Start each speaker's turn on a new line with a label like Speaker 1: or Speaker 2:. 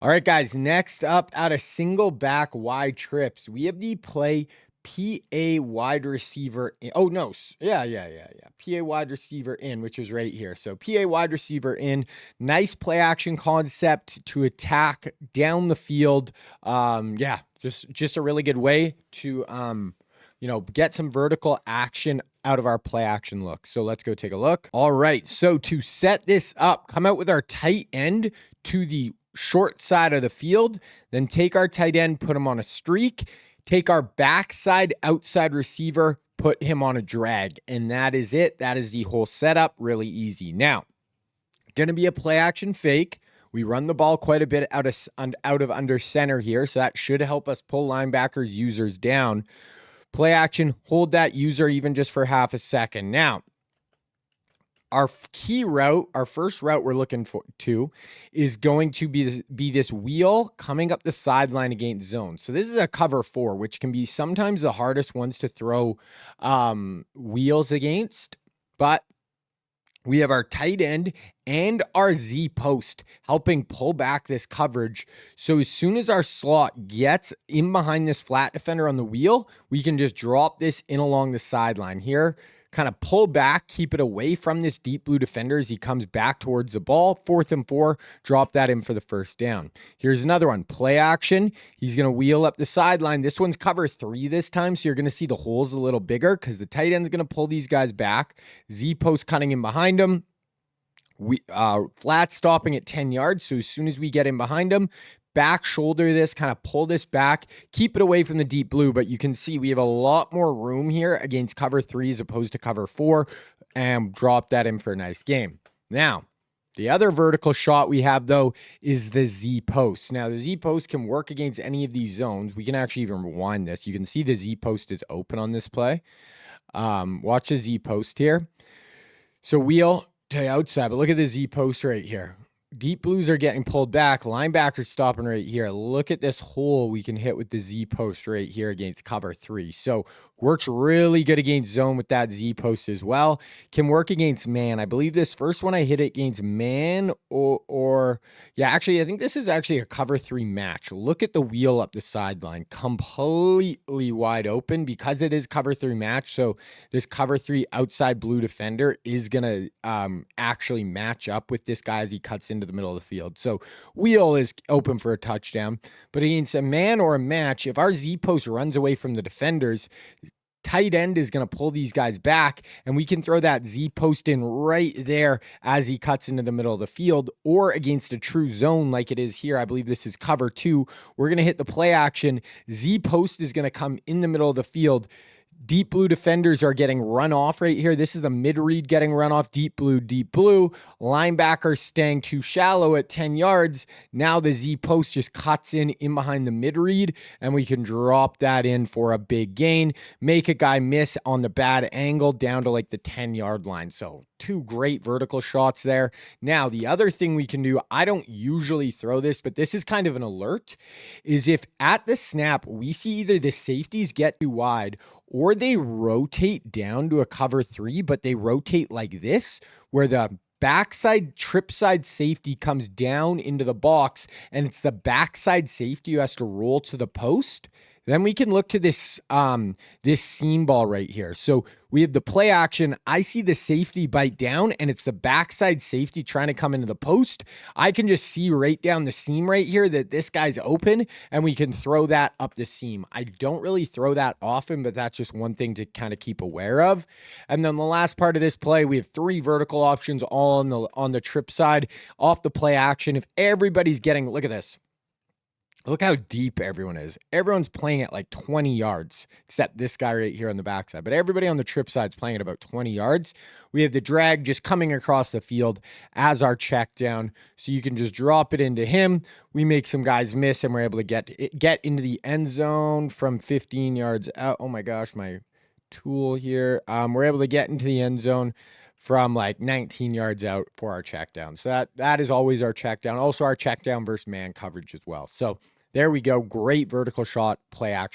Speaker 1: All right, guys, next up out of single back wide trips, we have the play PA wide receiver. Oh, no. Yeah. PA wide receiver in, which is right here. So PA wide receiver in, nice play action concept to attack down the field. Yeah, just a really good way to, get some vertical action out of our play action look. So let's go take a look. All right. So to set this up, come out with our tight end to the short side of the field, then take our tight end, put him on a streak, take our backside outside receiver, put him on a drag, and that is it. That is the whole setup. Really easy. Now, going to be a play action fake. We run the ball quite a bit out of under center here, so that should help us pull linebackers, users down. Play action, hold that user even just for half a second. Now, our key route, our first route we're looking to is going to be this wheel coming up the sideline against zone. So this is a cover 4, which can be sometimes the hardest ones to throw wheels against. But we have our tight end and our Z post helping pull back this coverage. So as soon as our slot gets in behind this flat defender on the wheel, we can just drop this in along the sideline here, kind of pull back, keep it away from this deep blue defender as he comes back towards the ball. 4th and 4, drop that in for the first down. Here's another one, play action. He's going to wheel up the sideline. This one's cover 3 this time, so you're going to see the holes a little bigger because the tight end's going to pull these guys back. Z post cutting in behind him. We flat stopping at 10 yards. So as soon as we get in behind him, back shoulder this, kind of pull this back, keep it away from the deep blue. But you can see we have a lot more room here against cover 3 as opposed to cover 4, and drop that in for a nice game. Now, the other vertical shot we have, though, is the Z post. Now, the Z post can work against any of these zones. We can actually even rewind this. You can see the Z post is open on this play. Watch the Z post here. So wheel to outside, but look at the Z post right here. Deep blues are getting pulled back. Linebackers stopping right here. Look at this hole we can hit with the Z post right here against cover 3. So works really good against zone with that Z post as well. Can work against man. I believe this first one I hit it against man or yeah, actually, I think this is actually a cover 3 match. Look at the wheel up the sideline, completely wide open because it is cover 3 match. So this cover 3 outside blue defender is going to actually match up with this guy as he cuts into the middle of the field. So wheel is open for a touchdown, but against a man or a match, if our Z post runs away from the defenders, tight end is going to pull these guys back, and we can throw that Z post in right there as he cuts into the middle of the field, or against a true zone like it is here. I believe this is cover 2. We're going to hit the play action. Z post is going to come in the middle of the field. Deep blue defenders are getting run off right here. This is the mid read getting run off. Deep blue. Linebacker staying too shallow at 10 yards. Now the Z post just cuts in behind the mid read, and we can drop that in for a big gain. Make a guy miss on the bad angle down to like the 10-yard line. So 2 great vertical shots there. Now, the other thing we can do, I don't usually throw this, but this is kind of an alert, is if at the snap we see either the safeties get too wide or they rotate down to a cover 3, but they rotate like this, where the backside trip side safety comes down into the box, and it's the backside safety who has to roll to the post. Then we can look to this this seam ball right here. So we have the play action. I see the safety bite down, and it's the backside safety trying to come into the post. I can just see right down the seam right here that this guy's open, and we can throw that up the seam. I don't really throw that often, but that's just one thing to kind of keep aware of. And then the last part of this play, we have 3 vertical options all on the trip side off the play action. If everybody's getting, look at this. Look how deep everyone is. Everyone's playing at like 20 yards, except this guy right here on the backside. But everybody on the trip side is playing at about 20 yards. We have the drag just coming across the field as our check down. So you can just drop it into him. We make some guys miss, and we're able to get into the end zone from 15 yards out. Oh my gosh, my tool here. We're able to get into the end zone from like 19 yards out for our check down. So that is always our check down. Also our check down versus man coverage as well. So there we go. Great vertical shot play action.